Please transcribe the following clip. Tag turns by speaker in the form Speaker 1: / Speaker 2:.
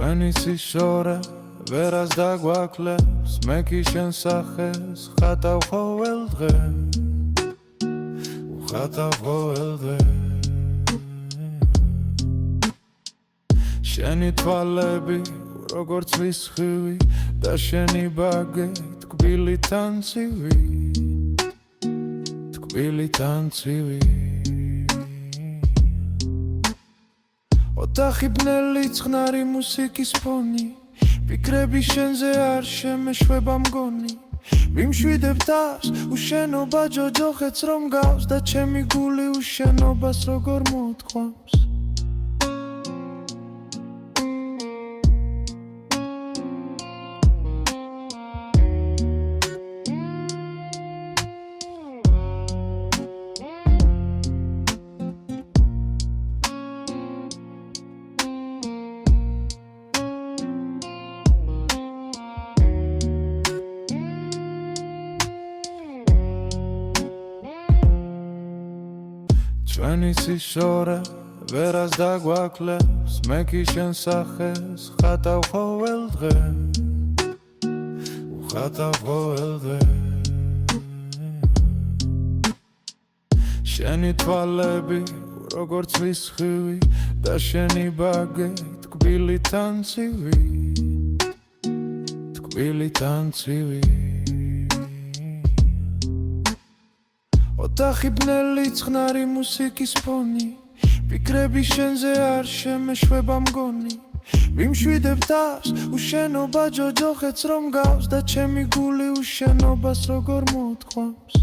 Speaker 1: ჩვენი სიშორე ვერას დაგვაკლებს, მე კი შენ სახეს ხატავ ყოველ დღე, ვხატავ ყოველ დღე. შენი თვალები როგორც ვისხივი და შენი ბაგეთ თკბილიდან ცივი, თკბილიდან ცივი. ოთახი ბნელი ცხნარი მუსიკის ფონი, ფიქრები შენზე არ შემეშვება მგონი. ვიმშვიდებ თავს უშენობა ჯოჯოხეთს რომ გავს და ჩემი გული უშენობას როგორ მოთქვამს. ჩვენი სიშორე ვერას დაგვაკლებს, მე კი შენ სახეს ხატავ ყოველ დღე, ვხატავ ყოველ დღე. შენი თვალები როგორც ვისხივი და შენი ბაგეთ თკბილიდან ცივი, თკბილიდან ცივი. ოთახი ბნელი ცხნარი მუსიკის ფონი, ფიქრები შენზე არ შემეშვება მგონი. ვიმშვიდებ თავს უშენობა ჯოჯოხეთს რომ გავს და ჩემი გული უშენობას როგორ მოთქვამს.